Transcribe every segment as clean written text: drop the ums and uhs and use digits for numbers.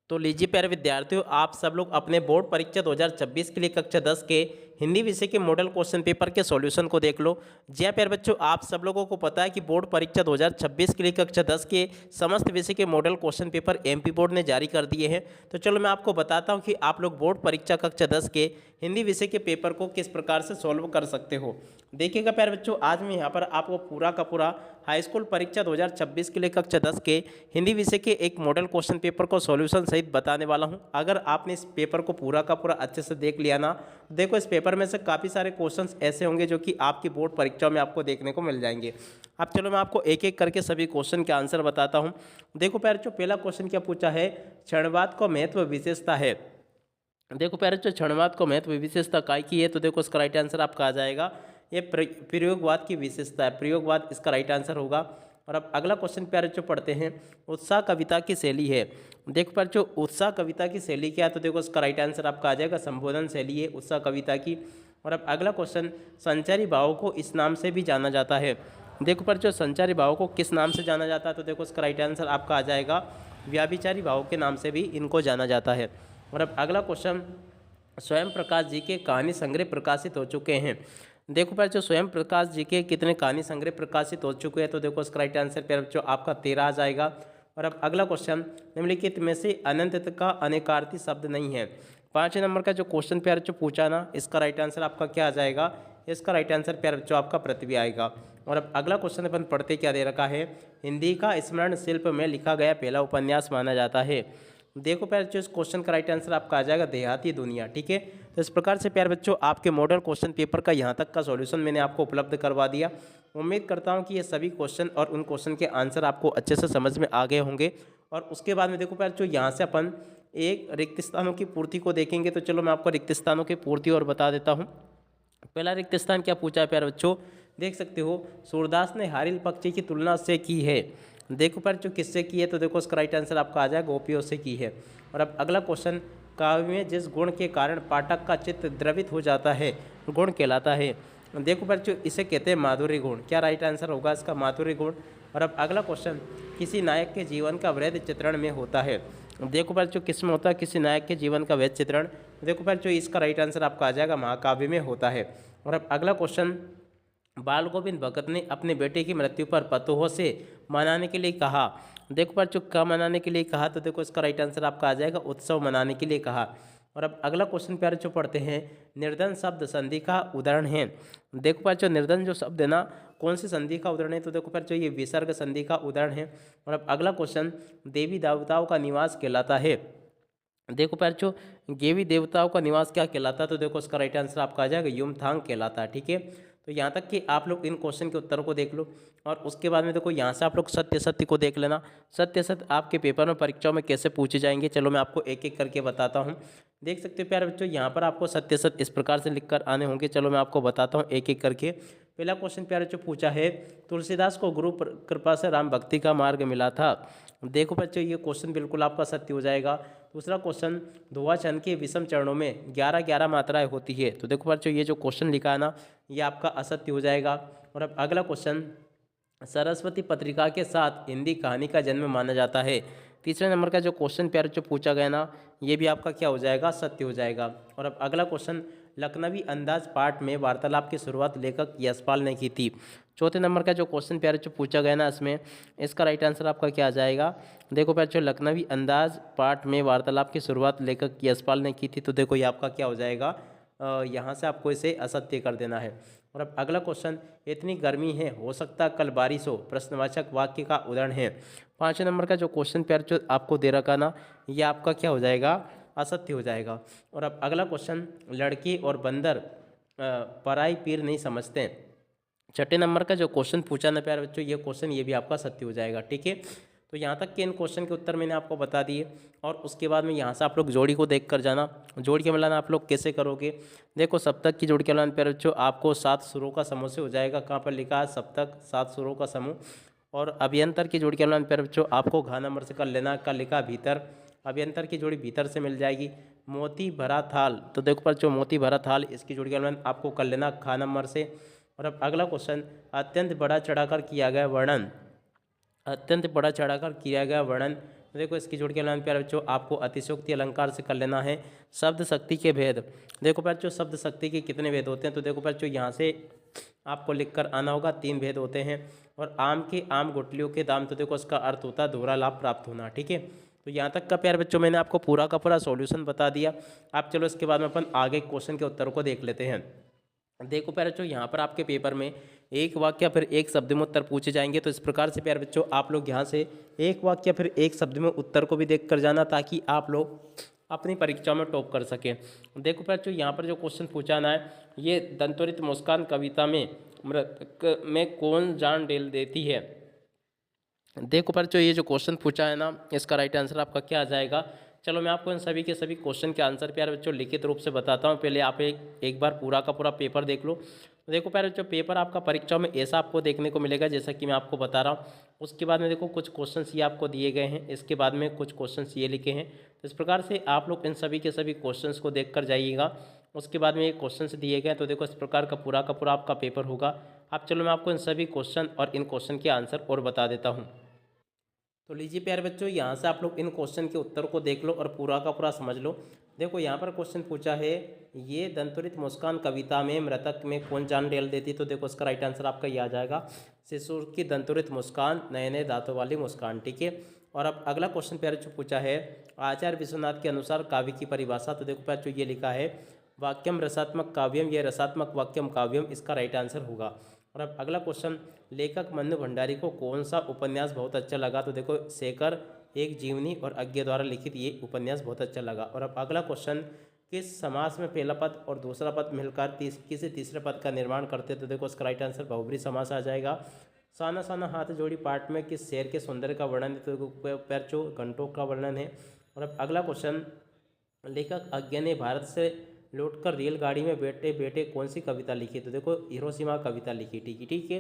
तो लीजिए प्यारे विद्यार्थियों, आप सब लोग अपने बोर्ड परीक्षा 2026 के लिए कक्षा 10 के हिंदी विषय के मॉडल क्वेश्चन पेपर के सॉल्यूशन को देख लो। जी हाँ प्यारे बच्चों, आप सब लोगों को पता है कि बोर्ड परीक्षा 2026 के लिए कक्षा 10 के समस्त विषय के model question paper MP board ने जारी कर दिए हैं। तो चलो मैं आपको बताता हूँ कि आप लोग बोर्ड परीक्षा कक्षा 10 के हिंदी विषय के पेपर को किस प्रकार से सॉल्व कर सकते हो। देखिएगा प्यारे बच्चों, आज मैं यहाँ पर आपको पूरा का पूरा हाई स्कूल परीक्षा 2026 के लिए कक्षा 10 के हिंदी विषय के एक मॉडल क्वेश्चन पेपर को सॉल्यूशन सहित बताने वाला हूं। अगर आपने इस पेपर को पूरा का पूरा अच्छे से देख लिया ना, देखो इस पेपर में से काफ़ी सारे क्वेश्चंस ऐसे होंगे जो कि आपकी बोर्ड परीक्षाओं में आपको देखने को मिल जाएंगे। अब चलो मैं आपको एक एक करके सभी क्वेश्चन के आंसर बताता हूँ। देखो प्यारे बच्चों, पहला क्वेश्चन क्या पूछा है, क्षणवाद को महत्व विशेषता है। देखो प्यारे बच्चों, क्षणवाद को महत्व विशेषता काय की है, तो देखो इसका राइट आंसर आपका आ जाएगा ये प्रयोगवाद की विशेषता है। प्रयोगवाद इसका राइट आंसर होगा। और अब अगला क्वेश्चन प्यारे बच्चों पढ़ते हैं, उत्साह कविता की शैली है। देखो प्यारे बच्चों, उत्साह कविता की शैली क्या है, तो देखो इसका राइट आंसर आपका आ जाएगा संबोधन शैली है उत्साह कविता की। और अब अगला क्वेश्चन, संचारी भावों को इस नाम से भी जाना जाता है। देखो पर जो संचारी भावों को किस नाम से जाना जाता है, तो देखो इसका राइट आंसर आपका आ जाएगा व्याभिचारी भावों के नाम से भी इनको जाना जाता है। और अब अगला क्वेश्चन, स्वयं प्रकाश जी के कहानी संग्रह प्रकाशित हो चुके हैं। देखो प्यारे बच्चों, स्वयं प्रकाश जी के कितने कहानी संग्रह प्रकाशित हो चुके हैं, तो देखो इसका राइट आंसर प्यारे बच्चों आपका 13 आ जाएगा। और अब अगला क्वेश्चन, निम्नलिखित में से अनंत का अनेकार्थी शब्द नहीं है। 5 नंबर का जो क्वेश्चन प्यारे बच्चों पूछा ना, इसका राइट आंसर आपका क्या आ जाएगा, इसका राइट आंसर प्यारे बच्चों आपका पृथ्वी आएगा। और अब अगला क्वेश्चन अपन पढ़ते क्या दे रखा है, हिंदी का स्मरण शिल्प में लिखा गया पहला उपन्यास माना जाता है। देखो प्यारे बच्चों, इस क्वेश्चन का राइट आंसर आपका आ जाएगा देहाती दुनिया। ठीक है, तो इस प्रकार से प्यारे बच्चों आपके मॉडल क्वेश्चन पेपर का यहाँ तक का सॉल्यूशन मैंने आपको उपलब्ध करवा दिया। उम्मीद करता हूँ कि ये सभी क्वेश्चन और उन क्वेश्चन के आंसर आपको अच्छे से समझ में आ गए होंगे। और उसके बाद में देखो प्यारे बच्चों, यहाँ से अपन एक रिक्त स्थानों की पूर्ति को देखेंगे। तो चलो मैं आपको रिक्त स्थानों की पूर्ति और बता देता हूँ। पहला रिक्त स्थान क्या पूछा है प्यारे बच्चों, देख सकते हो, सूरदास ने हारिल पक्षी की तुलना से की है। देखो पर जो किससे की है, तो देखो उसका राइट आंसर आपका आ जाएगा गोपियों से की है। और अब अगला क्वेश्चन, काव्य में जिस गुण के कारण पाठक का चित्त द्रवित हो जाता है गुण कहलाता है। देखो पर जो इसे कहते हैं माधुर्य गुण। क्या राइट आंसर होगा इसका, माधुर्य गुण। और अब अगला क्वेश्चन, किसी नायक के जीवन का वृहद चित्रण में होता है। देखो पर जो किस में होता है, किसी नायक के जीवन का वृहद चित्रण। देखो पर जो इसका राइट आंसर आपका आ जाएगा महाकाव्य में होता है। और अब अगला क्वेश्चन, बाल गोविंद भगत ने अपने बेटे की मृत्यु पर पतोह से मनाने के लिए कहा। देखो पर जो क्या मनाने के लिए कहा, तो देखो इसका राइट आंसर आपका आ जाएगा उत्सव मनाने के लिए कहा। और अब अगला क्वेश्चन प्यारे जो पढ़ते हैं, निर्धन शब्द संधि का उदाहरण है। देखो पर जो निर्धन जो शब्द है ना, कौन सी संधि का उदाहरण है, तो देखो पर जो ये विसर्ग संधि का उदाहरण है। और अब अगला क्वेश्चन, देवी देवताओं का निवास कहलाता है। देखो प्यारे जो देवी देवताओं का निवास क्या कहलाता है, तो देखो इसका राइट आंसर आपका आ जाएगा युमथांग कहलाता है। ठीक है, तो यहाँ तक कि आप लोग इन क्वेश्चन के उत्तर को देख लो। और उसके बाद में देखो यहाँ से आप लोग सत्य सत्य को देख लेना। सत्य सत्य आपके पेपर में परीक्षाओं में कैसे पूछे जाएंगे, चलो मैं आपको एक एक करके बताता हूँ। देख सकते हो प्यारे बच्चों, यहाँ पर आपको सत्य सत्य इस प्रकार से लिखकर आने होंगे। चलो मैं आपको बताता हूँ एक एक करके। पहला क्वेश्चन प्यारे जो पूछा है, तुलसीदास को गुरु कृपा से राम भक्ति का मार्ग मिला था। देखो बच्चों, ये क्वेश्चन बिल्कुल आपका सत्य हो जाएगा। दूसरा क्वेश्चन, धोआ छंद के विषम चरणों में 11-11 मात्राएं होती है। तो देखो बच्चों, ये जो क्वेश्चन लिखा है ना, ये आपका असत्य हो जाएगा। और अब अगला क्वेश्चन, सरस्वती पत्रिका के साथ हिंदी कहानी का जन्म माना जाता है। तीसरे नंबर का जो क्वेश्चन प्यारे जो पूछा गया ना, ये भी आपका क्या हो जाएगा, सत्य हो जाएगा। और अब अगला क्वेश्चन, लखनवी अंदाज पाठ में वार्तालाप की शुरुआत लेखक यशपाल ने की थी। चौथे नंबर का जो क्वेश्चन प्यारे जो पूछा गया ना, इसमें इसका राइट आंसर आपका क्या आ जाएगा। देखो प्यारे जो लखनवी अंदाज पाठ में वार्तालाप की शुरुआत लेखक यशपाल ने की थी, तो देखो ये आपका क्या हो जाएगा, यहाँ से आपको इसे असत्य कर देना है। और अब अगला क्वेश्चन, इतनी गर्मी है हो सकता कल बारिश हो, प्रश्नवाचक वाक्य का उदाहरण है। 5 नंबर का जो क्वेश्चन प्यार जो आपको दे रखा ना, ये आपका क्या हो जाएगा, असत्य हो जाएगा। और अब अगला क्वेश्चन, लड़की और बंदर पराई पीर नहीं समझते। 6 नंबर का जो क्वेश्चन पूछा ना प्यारे बच्चों, ये क्वेश्चन ये भी आपका सत्य हो जाएगा। ठीक है, तो यहाँ तक के इन क्वेश्चन के उत्तर मैंने आपको बता दिए। और उसके बाद में यहाँ से आप लोग जोड़ी को देख कर जाना। जोड़ के मिलाना आप लोग कैसे करोगे, देखो सप्तक की जोड़ के मिलान प्यारे बच्चों आपको 7 सुरों का समूह से हो जाएगा। कहाँ पर लिखा है, सप्तक 7 सुरों का समूह। और अभियंतर की जोड़ के मिलान प्यारे बच्चों आपको घा नंबर से कर लेना, का लिखा भीतर, अभियंतर की जोड़ी भीतर से मिल जाएगी। मोती भरा थाल, तो देखो पर जो मोती भरा थाल, इसकी जोड़ी का मिलान आपको कर लेना खा नंबर से। और अब अगला क्वेश्चन, अत्यंत बड़ा चढ़ाकर किया गया वर्णन, अत्यंत बड़ा चढ़ाकर किया गया वर्णन देखो इसकी जोड़ के अलावा प्यारे बच्चों आपको अतिशयोक्ति अलंकार से कर लेना है शब्द शक्ति के भेद। देखो प्यारे बच्चों शब्द शक्ति के कितने भेद होते हैं, तो देखो प्यारे बच्चों यहाँ से आपको लिखकर आना होगा 3 भेद होते हैं। और आम के आम गुठलियों के दाम, तो देखो इसका अर्थ होता है दोहरा लाभ प्राप्त होना। ठीक है, तो यहाँ तक का प्यारे बच्चों मैंने आपको पूरा का पूरा सॉल्यूशन बता दिया। आप चलो इसके बाद में अपन आगे क्वेश्चन के उत्तर को देख लेते हैं। देखो प्यारे बच्चों यहाँ पर आपके पेपर में एक वाक्य फिर एक शब्द में उत्तर पूछे जाएंगे, तो इस प्रकार से प्यारे बच्चों आप लोग यहाँ से एक वाक्य फिर एक शब्द में उत्तर को भी देख कर जाना, ताकि आप लोग अपनी परीक्षा में टॉप कर सकें। देखो प्यारे बच्चों यहाँ पर जो क्वेश्चन पूछा ना है, ये दंतोरित मुस्कान कविता में मृतक में कौन जान डेल देती है। देखो प्यारे बच्चों ये जो क्वेश्चन पूछा है ना, इसका राइट आंसर आपका क्या आ जाएगा। चलो मैं आपको इन सभी के सभी क्वेश्चन के आंसर प्यारे बच्चों लिखित रूप से बताता हूँ। पहले आप एक बार पूरा का पूरा पेपर देख लो। तो देखो प्यारे बच्चों पेपर आपका परीक्षा में ऐसा आपको देखने को मिलेगा जैसा कि मैं आपको बता रहा हूँ। उसके बाद में देखो कुछ क्वेश्चंस ये आपको दिए गए हैं, इसके बाद में कुछ क्वेश्चंस ये लिखे हैं। तो इस प्रकार से आप लोग इन सभी के सभी क्वेश्चंस को देख कर जाइएगा। उसके बाद में ये क्वेश्चंस दिए गए, तो देखो इस प्रकार का पूरा आपका पेपर होगा। अब चलो मैं आपको इन सभी क्वेश्चन और इन क्वेश्चन के आंसर और बता देता हूँ। तो लीजिए प्यारे बच्चों यहाँ से आप लोग इन क्वेश्चन के उत्तर को देख लो और पूरा का पूरा समझ लो। देखो यहाँ पर क्वेश्चन पूछा है, ये दंतुरित मुस्कान कविता में मृतक में कौन जान डेल देती, तो देखो इसका राइट आंसर आपका ये आ जाएगा, शिशु की दंतुरित मुस्कान, नए नए दांतों वाली मुस्कान। ठीक है, और अब अगला क्वेश्चन प्यारे बच्चों पूछा है, आचार्य विश्वनाथ के अनुसार काव्य की परिभाषा। तो देखो प्यारे बच्चों ये लिखा है वाक्यम रसात्मक काव्यम, यह रसात्मक वाक्यम काव्यम, इसका राइट आंसर होगा। और अब अगला क्वेश्चन, लेखक मन्नू भंडारी को कौन सा उपन्यास बहुत अच्छा लगा। तो देखो शेखर, एक जीवनी और अज्ञे द्वारा लिखित ये उपन्यास बहुत अच्छा लगा। और अब अगला क्वेश्चन, किस समास में पहला पद और दूसरा पद मिलकर किसी तीसरे पद का निर्माण करते। तो देखो इसका राइट आंसर बहुब्रीहि समास आ जाएगा। साना साना हाथ जोड़ी पाठ में किस शेर के सौंदर्य का वर्णन है। तो पैरचो घंटों का वर्णन है। और अब अगला क्वेश्चन, लेखक अज्ञे ने भारत से लौटकर रेलगाड़ी में बैठे बैठे कौन सी कविता लिखी। तो देखो हिरोशिमा कविता लिखी। ठीक है,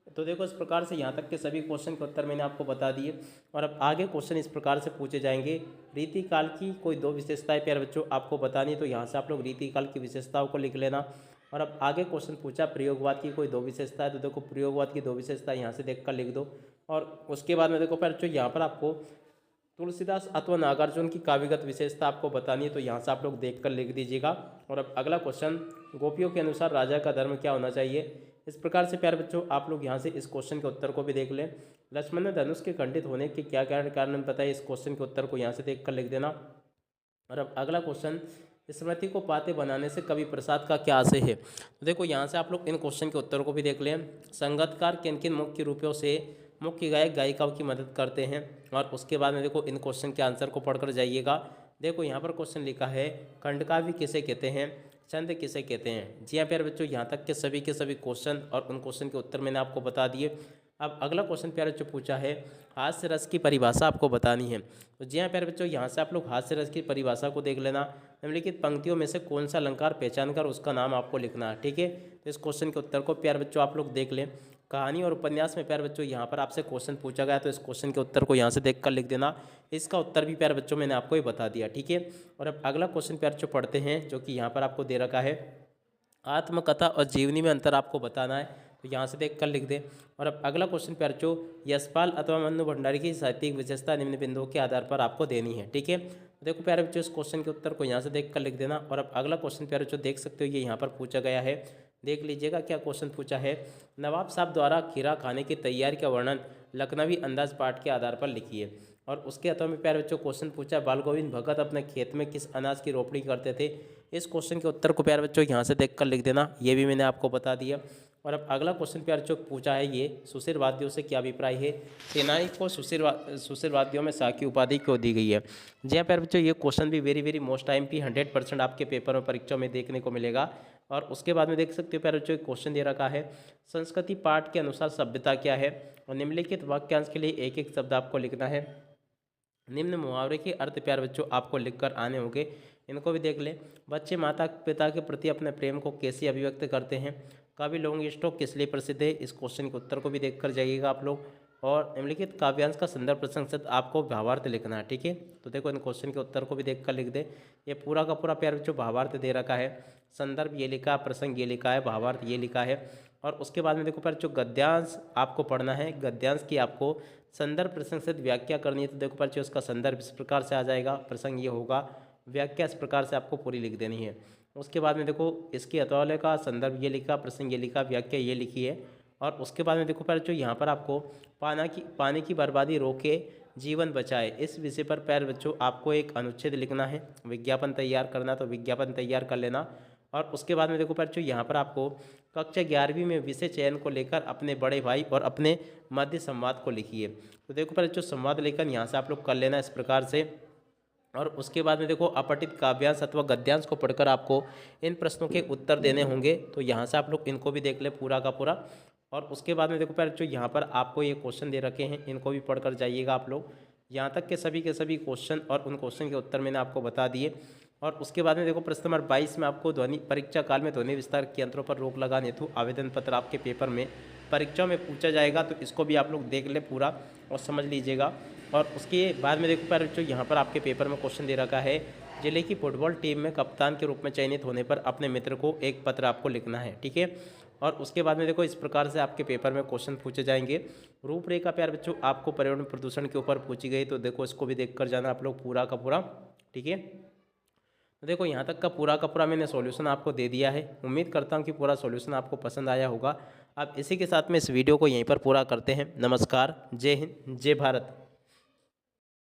तो देखो इस प्रकार से यहाँ तक के सभी क्वेश्चन के उत्तर मैंने आपको बता दिए। और अब आगे क्वेश्चन इस प्रकार से पूछे जाएंगे, रीतिकाल की कोई 2 विशेषताएं प्यारे बच्चों आपको बतानी, तो यहाँ से आप लोग रीतिकाल की विशेषताओं को लिख लेना। और अब आगे क्वेश्चन पूछा प्रयोगवाद की कोई 2 विशेषताएं, तो देखो प्रयोगवाद की 2 विशेषताएं यहाँ से देख कर लिख दो। और उसके बाद में देखो प्यारे बच्चों यहाँ पर आपको तुलसीदास अथवा नागार्जुन की काव्यगत विशेषता आपको बतानी है, तो यहाँ से आप लोग देख कर लिख दीजिएगा। और अब अगला क्वेश्चन, गोपियों के अनुसार राजा का धर्म क्या होना चाहिए। इस प्रकार से प्यारे बच्चों आप लोग यहाँ से इस क्वेश्चन के उत्तर को भी देख लें। लक्ष्मण ने धनुष के खंडित होने के क्या कारण बताइए, इस क्वेश्चन के उत्तर को यहाँ से देख कर लिख देना। और अब अगला क्वेश्चन, स्मृति को पाते बनाने से कवि प्रसाद का क्या आशय है। तो देखो यहाँ से आप लोग इन क्वेश्चन के उत्तर को भी देख लें। संगतकार किन किन मुख्य रूपों से मुख्य गायक गायिकाओं की मदद करते हैं। और उसके बाद में देखो इन क्वेश्चन के आंसर को पढ़कर जाइएगा। देखो यहाँ पर क्वेश्चन लिखा है, खंडकाव्य किसे कहते हैं, छंद किसे कहते हैं। जी हाँ प्यारे बच्चों यहाँ तक के सभी क्वेश्चन और उन क्वेश्चन के उत्तर मैंने आपको बता दिए। अब अगला क्वेश्चन प्यारे बच्चों पूछा है, हास्य रस की परिभाषा आपको बतानी है। तो जी हाँ प्यारे बच्चों यहाँ से आप लोग हास्य रस की परिभाषा को देख लेना। निम्नलिखित पंक्तियों में से कौन सा अलंकार पहचान कर उसका नाम आपको लिखना है। ठीक है, तो इस क्वेश्चन के उत्तर को प्यारे बच्चों आप लोग देख लें। कहानी और उपन्यास में प्यारे बच्चों यहाँ पर आपसे क्वेश्चन पूछा गया, तो इस क्वेश्चन के उत्तर को यहाँ से देख कर लिख देना। इसका उत्तर भी प्यारे बच्चों मैंने आपको ही बता दिया। ठीक है, और अब अगला क्वेश्चन प्यारे बच्चों पढ़ते हैं, जो कि यहाँ पर आपको दे रखा है, आत्मकथा और जीवनी में अंतर आपको बताना है, तो यहाँ से देख कर लिख दे। और अब अगला क्वेश्चन प्यारे बच्चों, यशपाल अथवा मन्नू भंडारी की साहित्यिक विशेषता निम्न बिंदुओं के आधार पर आपको देनी है। ठीक है, देखो प्यारे बच्चों इस क्वेश्चन के उत्तर को यहाँ से देख कर लिख देना। और अब अगला क्वेश्चन प्यारे बच्चों देख सकते हो, ये यहाँ पर पूछा गया है, देख लीजिएगा क्या क्वेश्चन पूछा है। नवाब साहब द्वारा खीरा खाने की तैयारी का वर्णन लखनवी अंदाज पाठ के आधार पर लिखिए। और उसके अथवा में प्यारे बच्चों क्वेश्चन पूछा, बाल गोविंद भगत अपने खेत में किस अनाज की रोपणी करते थे। इस क्वेश्चन के उत्तर को प्यारे बच्चों यहाँ से देख कर लिख देना, ये भी मैंने आपको बता दिया। और अब अगला क्वेश्चन प्यारे बच्चों पूछा है, ये सुशिरवादियों से क्या अभिप्राय है। सेनानी को सुशिरवादियों में शाह की उपाधि क्यों दी गई है। जी हाँ प्यारे बच्चों, ये क्वेश्चन भी वेरी मोस्ट टाइम की 100% आपके पेपर में परीक्षा में देखने को मिलेगा। और उसके बाद में देख सकते हो प्यारे बच्चों क्वेश्चन दे रखा है, संस्कृति पाठ के अनुसार सभ्यता क्या है। और निम्नलिखित वाक्यांश के लिए एक एक शब्द आपको लिखना है। निम्न मुहावरे के अर्थ प्यारे बच्चों आपको लिखकर आने होंगे, इनको भी देख लें। बच्चे माता पिता के प्रति अपने प्रेम को कैसे अभिव्यक्त करते हैं। कवि लॉन्ग स्टॉक किस लिए प्रसिद्ध है, इस क्वेश्चन के उत्तर को भी देख कर जाइएगा आप लोग। और निम्नलिखित काव्यांश का संदर्भ प्रसंग सहित आपको भावार्थ लिखना है। ठीक है, तो देखो इन क्वेश्चन के उत्तर को भी देख कर लिख दे। ये पूरा का पूरा प्यारे बच्चों भावार्थ दे रखा है, संदर्भ ये लिखा, प्रसंग ये लिखा है, भावार्थ ये लिखा है। और उसके बाद में देखो पर जो गद्यांश आपको पढ़ना है, गद्यांश की आपको संदर्भ प्रसंग से व्याख्या करनी है। तो देखो पर जो उसका संदर्भ इस प्रकार से आ जाएगा, प्रसंग ये होगा, व्याख्या इस प्रकार से आपको पूरी लिख देनी है। उसके बाद में देखो इसकी अतौले का संदर्भ ये लिखा, प्रसंग ये लिखा, व्याख्या ये लिखी है। और उसके बाद में देखो पर जो यहाँ पर आपको पानी की बर्बादी रोके जीवन बचाए, इस विषय पर प्यारे बच्चों आपको एक अनुच्छेद लिखना है, विज्ञापन तैयार करना। तो विज्ञापन तैयार कर लेना। और उसके बाद में देखो बच्चों यहाँ पर आपको कक्षा 11वीं में विषय चयन को लेकर अपने बड़े भाई और अपने मध्य संवाद को लिखिए। तो देखो बच्चों संवाद लेखन यहाँ से आप लोग कर लेना इस प्रकार से। और उसके बाद में देखो अपठित काव्यांश अथवा गद्यांश को पढ़कर आपको इन प्रश्नों के उत्तर देने होंगे। तो यहाँ से आप लोग इनको भी देख ले पूरा का पूरा। और उसके बाद में देखो पहले जो यहाँ पर आपको ये क्वेश्चन दे रखे हैं इनको भी पढ़कर जाइएगा आप लोग। यहाँ तक के सभी क्वेश्चन और उन क्वेश्चन के उत्तर मैंने आपको बता दिए। और उसके बाद में देखो प्रश्न नंबर 22 में आपको ध्वनि परीक्षा काल में ध्वनि विस्तार के यंत्रों पर रोक लगाने हेतु आवेदन पत्र आपके पेपर में परीक्षा में पूछा जाएगा। तो इसको भी आप लोग देख ले पूरा और समझ लीजिएगा। और उसके बाद में देखो पर जो यहाँ पर आपके पेपर में क्वेश्चन दे रखा है, जिले की फुटबॉल टीम में कप्तान के रूप में चयनित होने पर अपने मित्र को एक पत्र आपको लिखना है, ठीक है। और उसके बाद में देखो इस प्रकार से आपके पेपर में क्वेश्चन पूछे जाएंगे। रूपरेखा प्यारे बच्चों आपको पर्यावरण प्रदूषण के ऊपर पूछी गई, तो देखो इसको भी देख कर जाना आप लोग पूरा का पूरा, ठीक है। तो देखो यहाँ तक का पूरा मैंने सॉल्यूशन आपको दे दिया है। उम्मीद करता हूँ कि पूरा सॉल्यूशन आपको पसंद आया होगा। अब इसी के साथ में इस वीडियो को यहीं पर पूरा करते हैं। नमस्कार, जय हिंद, जय भारत।